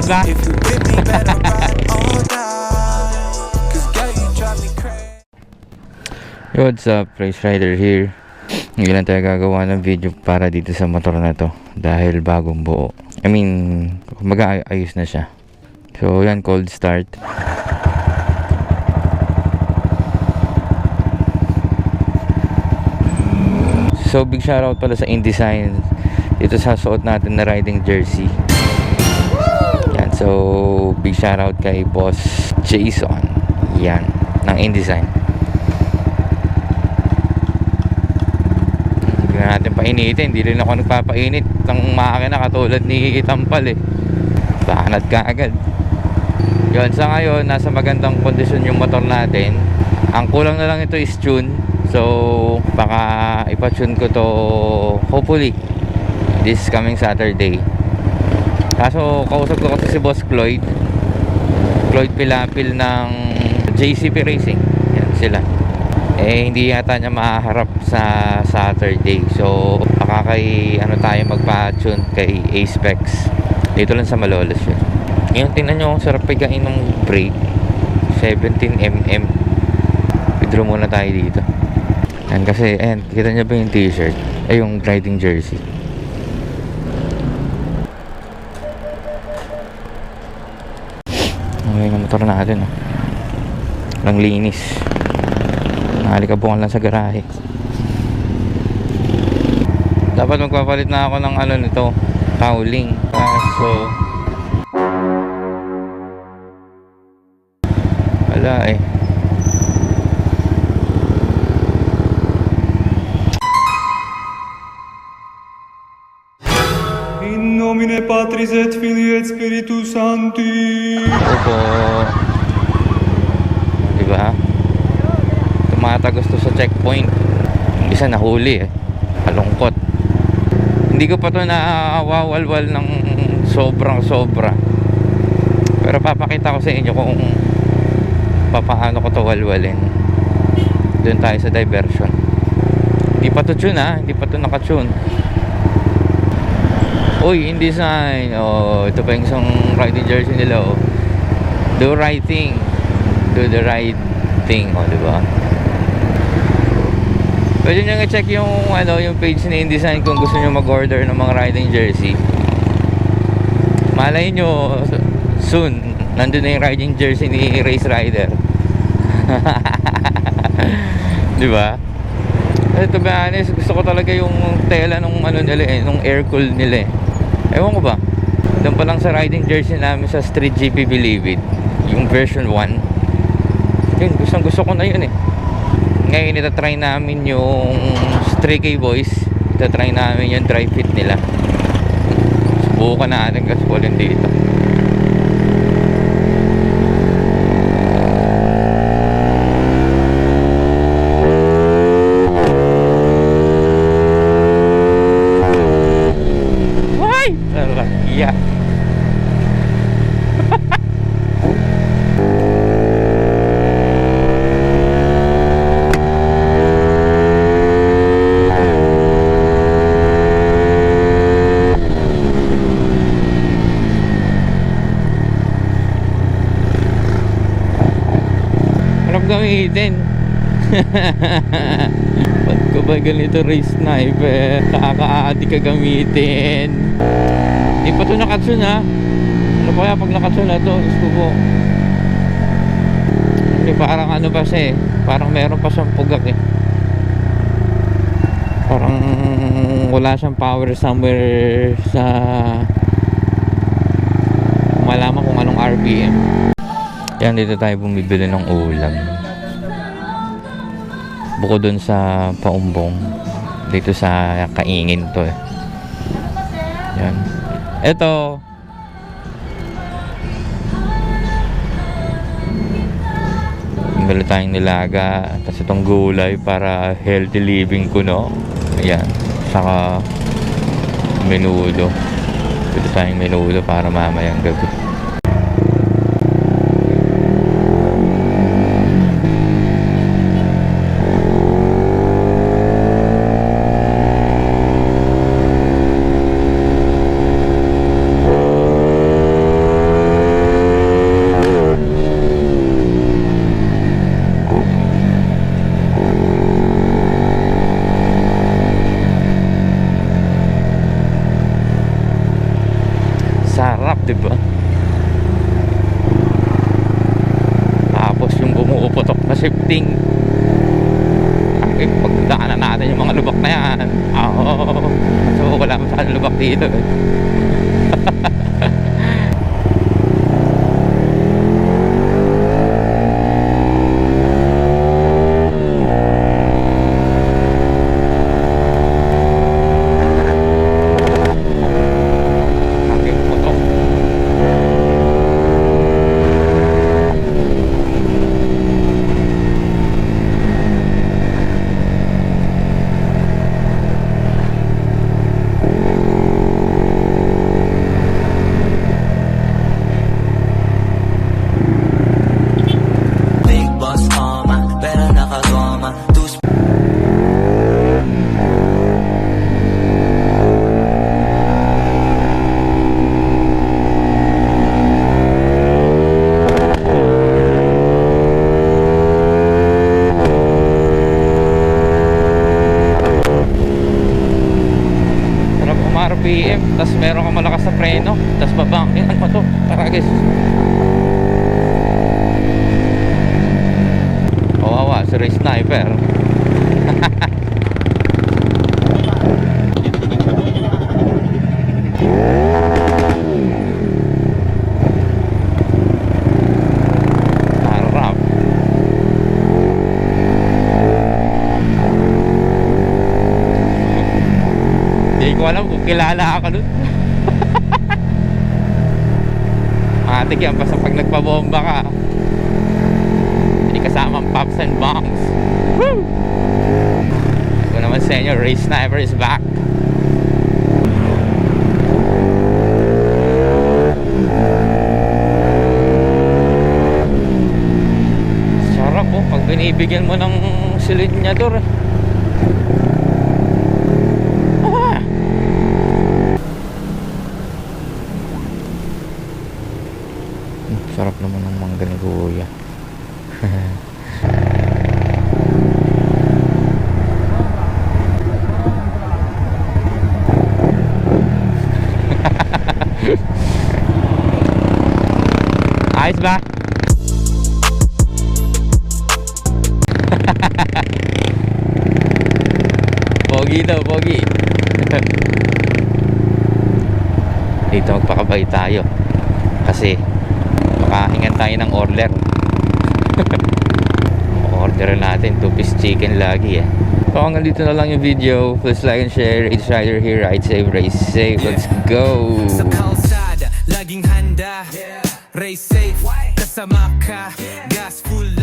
ba? If you with me, better ride or die. 'Cause girl, you drive me crazy. What's up, Race Rider here. Ngayon lang tayo gagawa ng video para dito sa motor na to dahil bagong buo. I mean, mag-aayos na siya. So yan, cold start. So big shoutout pala sa InDesign dito sa suot natin na riding jersey. Yan, so big shoutout kay Boss Jason. Yan, ng InDesign. Hindi na natin painitin. Hindi rin ako nagpapainit ng makina katulad ni Tampal eh. Banat ka agad. Yun, sa ngayon nasa magandang kondisyon yung motor natin. Ang kulang na lang ito is tune. So baka ipa-tune ko to hopefully this coming Saturday. Kaso kausap ko kasi si Boss Cloyd Pilapil ng JCP Racing. Yan sila. Eh hindi yata niya maharap sa Saturday. So baka kay tayo magpa-tune kay A-Specs. Dito lang sa Malolos yun. Ngayon tingnan nyo ang sarap pigain ng brake. 17mm. Withdraw muna tayo dito. Yan kasi, ayan, kita nyo ba yung t-shirt? Ay, yung riding jersey. Okay, yung motor natin, oh. Walang linis. Nakalikabukan lang sa garahe. Dapat magpapalit na ako ng nito, cowling. So wala eh. In nomine Patris et Filii et Spiritus Sancti. Opo. Diba? Tumatagos to sa checkpoint. Yung isa nahuli eh. Kalungkot. Hindi ko pa to nawawalwal ng sobrang sobra. Pero papakita ko sa inyo kung paano ko to walwalin. Doon tayo sa diversion. Hindi pa to tune ha. Hindi pa to nakatune. Uy, InDesign. Oh, ito pa yung isang riding jersey nila, oh. Do right thing. Do the right thing, oh, diba? Pwede nyo nga-check yung yung page ni InDesign kung gusto nyo mag-order ng mga riding jersey. Malay nyo soon nandun na yung riding jersey ni Race Rider. Diba? To be honest, gusto ko talaga yung tela nung nila eh, nung air cool nila eh. Ewan ko ba, doon pa lang sa riding jersey namin sa Street GP Believe It, yung version 1, yun, gusto ko na yun eh. Ngayon itatry namin yung Stray K Boys, itatry namin yung dry fit nila. Subukan natin kasi walang dito. Yeah. Harap gamitin. Ba't ko ba ganito race sniper? Nakaka-aadi ka gamitin. Hindi pa ito nakatsun ha. Ano kaya pag nakatsun na ito? Gusto ko. Hindi, parang pa siya eh. Parang meron pa siyang pugak eh. Parang wala siyang power somewhere sa malaman kung anong RPM. Yan, dito tayo bumibili ng ulam. Bukod dun sa paumbong, dito sa kaingin to eh. Yan. Ito bili tayong nilaga, tapos itong gulay para healthy living ko, no? Ayan, saka menudo. Bili tayong menudo para mamayang gabi. drifting. Pagdaanan natin yung mga lubak na yan. So wala masyadong lubak dito eh. Big boss mama, pero nakagoma. Sarap umar-PM, tapos meron kang malakas na preno, tapos babangkingan pa to. Karagis. Kawawa, si Ray Sniper. Harap. Hindi ko alam kung kilala ako nun. Matik yan, basta pag nagpabomba ka, hindi kasama ang pops and bombs. Woo! Ito naman sa inyo, Ray Sniper is back. Sarap po pag binibigyan mo ng silinyador. Sarap naman ng mangga ni Kuya. Ayos ba? Pogi daw, pogi. Dito magpakabay tayo kasi makahingan tayo ng order. Order natin 2-piece chicken lagi eh. So hanggang dito na lang yung video. Please like and share. It's Rider here. Ride safe, race safe. Let's go. Sa kalsada, laging handa. Race safe, kasama ka. Gas full